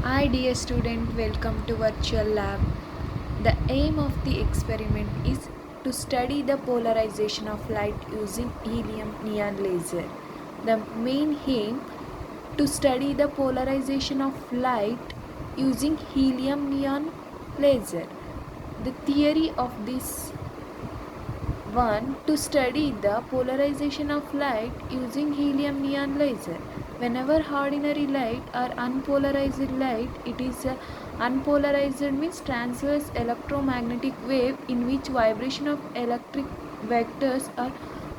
Hi dear student, welcome to virtual lab. The aim of the experiment is to study the polarization of light using helium neon laser. The main aim to study the polarization of light using helium neon laser. The theory of this one to study the polarization of light using helium neon laser. Whenever ordinary light or unpolarized light, it is unpolarized means transverse electromagnetic wave in which vibration of electric vectors are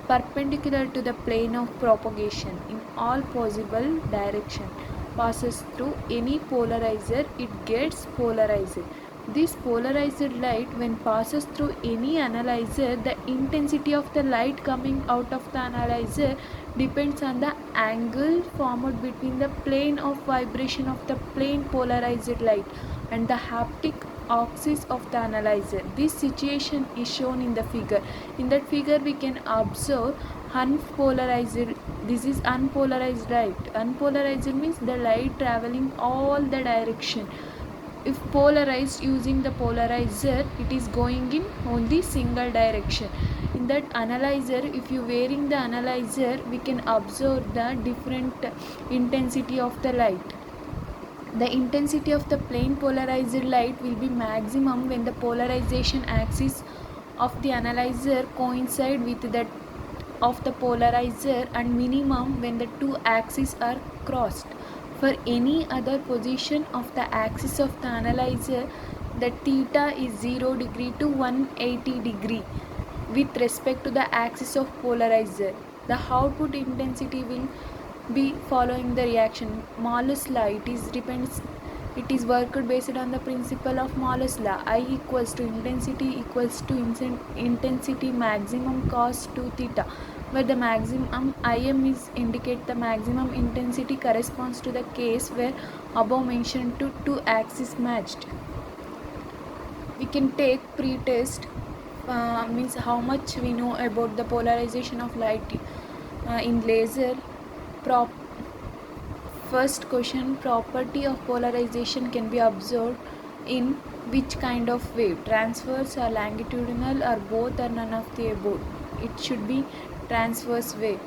perpendicular to the plane of propagation in all possible direction passes through any polarizer, it gets polarized. This polarized light, when passes through any analyzer, the intensity of the light coming out of the analyzer depends on the angle formed between the plane of vibration of the plane polarized light and the haptic axis of the analyzer. This situation is shown in the figure. In that figure we can observe unpolarized. This is unpolarized light. Unpolarized means the light traveling all the direction. If polarized using the polarizer, it is going in only single direction. In that analyzer, if you wearing the analyzer, we can observe the different intensity of the light. The intensity of the plane polarized light will be maximum when the polarization axis of the analyzer coincide with that of the polarizer, and minimum when the two axes are crossed. For any other position of the axis of the analyzer, the theta is 0 degree to 180 degree with respect to the axis of polarizer. The output intensity will be following the reaction. Malus law, it is worked based on the principle of Malus law. I equals to intensity maximum cos 2 theta, where the maximum Im is indicate the maximum intensity corresponds to the case where above mentioned two axes matched. We can take pre-test, means how much we know about the polarization of light in laser. First question, property of polarization can be observed in which kind of wave? Transverse or longitudinal or both or none of the above? It should be transverse wave.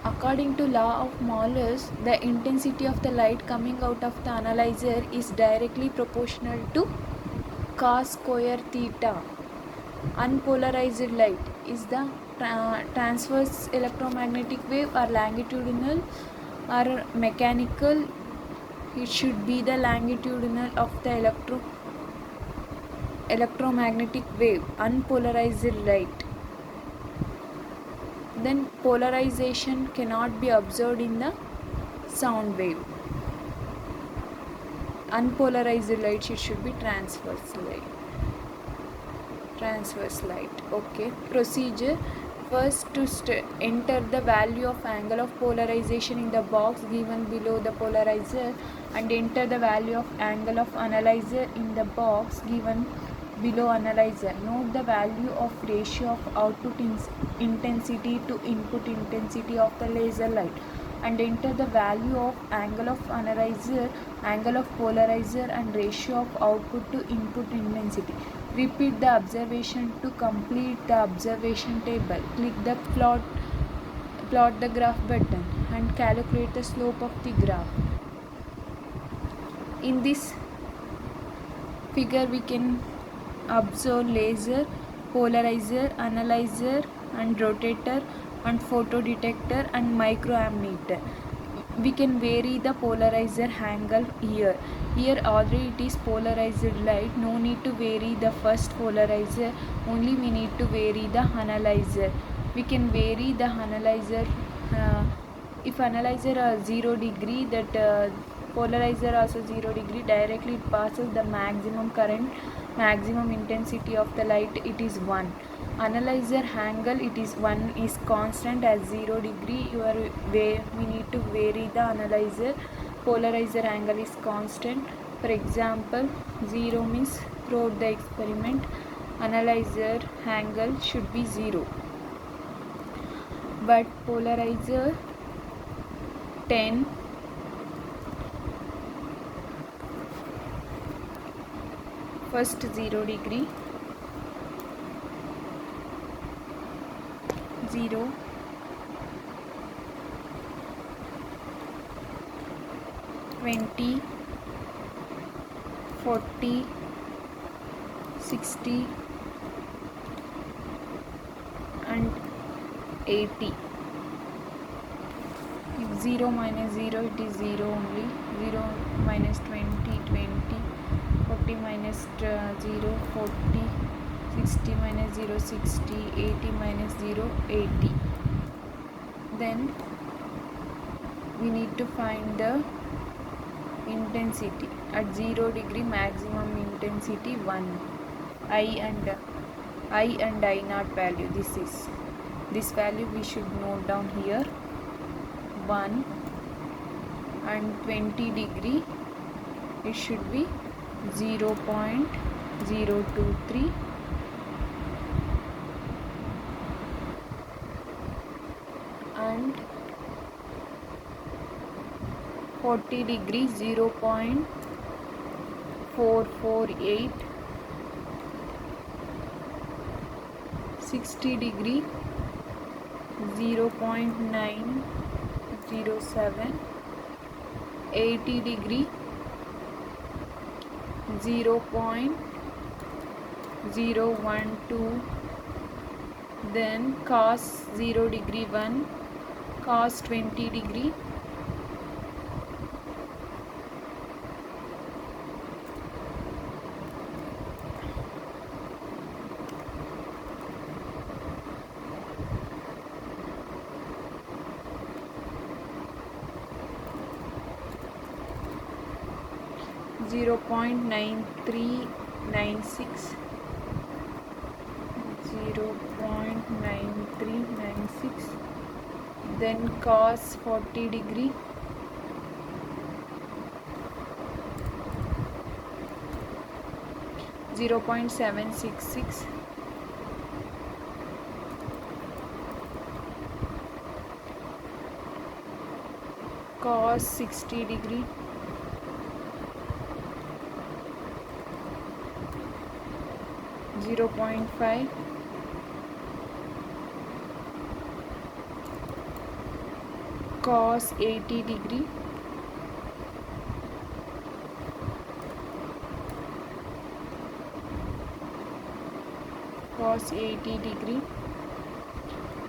According to law of Malus, the intensity of the light coming out of the analyzer is directly proportional to cos square theta. Unpolarized light is the transverse electromagnetic wave or longitudinal or mechanical. It should be the longitudinal of the electromagnetic wave, unpolarized light. Then polarization cannot be observed in the sound wave. Unpolarized light, it should be transverse light. Okay, procedure. First, to enter the value of angle of polarization in the box given below the polarizer, and enter the value of angle of analyzer in the box given below analyzer. Note the value of ratio of output intensity to input intensity of the laser light, and enter the value of angle of analyzer, angle of polarizer, and ratio of output to input intensity. Repeat the observation to complete the observation table. Click the plot the graph button and calculate the slope of the graph. In this figure we can observe laser, polarizer, analyzer and rotator and photodetector and microammeter. We can vary the polarizer angle here. Here already it is polarized light, no need to vary the first polarizer, only we need to vary the analyzer. We can vary the analyzer. If analyzer are 0 degree, that polarizer also 0 degree, directly it passes the maximum current, maximum intensity of the light, it is 1. Analyzer angle, it is 1 is constant as 0 degree. We need to vary the analyzer. Polarizer angle is constant. For example, 0 means throughout the experiment analyzer angle should be 0, but polarizer 10, First 0 degree, 0, 20, 40, 60 and 80. If 0 minus 0, it is 0 only. 0 minus 20, 20, 40 minus 0, 40, 60 minus 0, 60, 80 minus 0, 80. Then we need to find the intensity. At 0 degree, maximum intensity 1. I and I naught value. This value we should note down here. 1 and 20 degree, it should be 0.023, and 40 degree 0.448, 60 degree 0.907, 80 degree 0.012, then cos 0 degree 1, cos 20 degree 0.9396, 0.9396, then cos 40 degree 0.766, cos 60 degree 0.5, cos 80 degree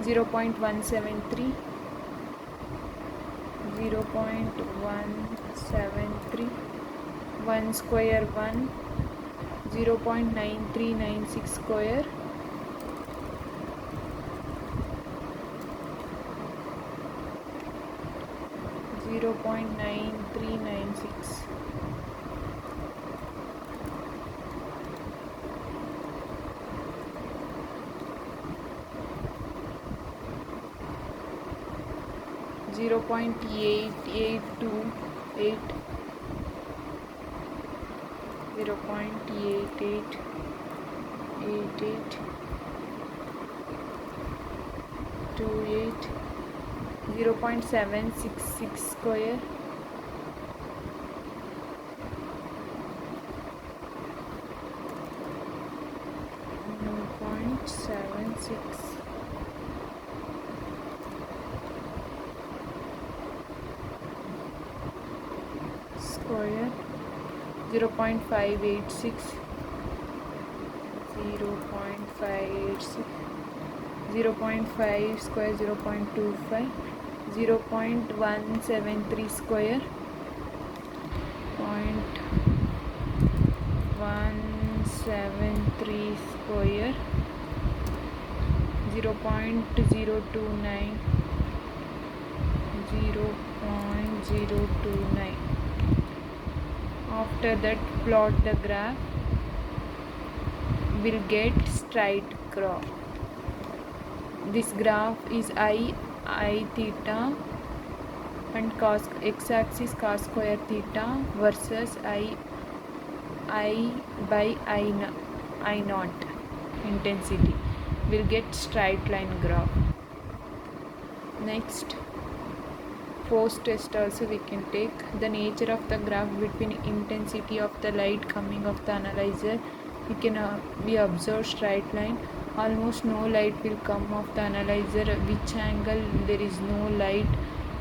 0.173, 0.173, 1 square 1, 0.9396 square, 0.9396, 0.8828, 0.888828, 0.766 square, 0.76 square, 0.586, 0.586, 0.5 square, 0.25, 0.173 square, 0.173 square, 0.029, 0.029. After that, plot the graph. Will get straight graph. This graph is I theta and cos x-axis cos square theta versus I by I naught intensity. Will get straight line graph. Next, Post test also we can take. The nature of the graph between intensity of the light coming of the analyzer, we observe straight line. Almost no light will come of the analyzer. Which angle there is no light?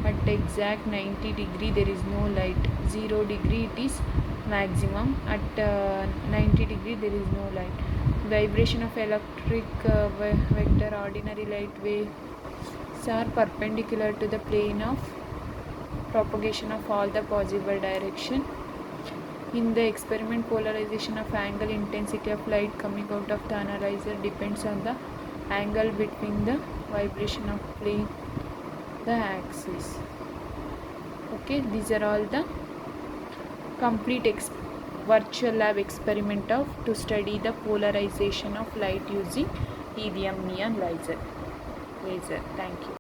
At exact 90 degree there is no light. 0 degree it is maximum. At 90 degree there is no light. Vibration of electric vector, ordinary light waves are perpendicular to the plane of propagation of all the possible direction. In the experiment, polarization of angle, intensity of light coming out of the analyzer depends on the angle between the vibration of plane, the axis. Okay, these are all the complete virtual lab experiment of to study the polarization of light using helium neon laser. Thank you.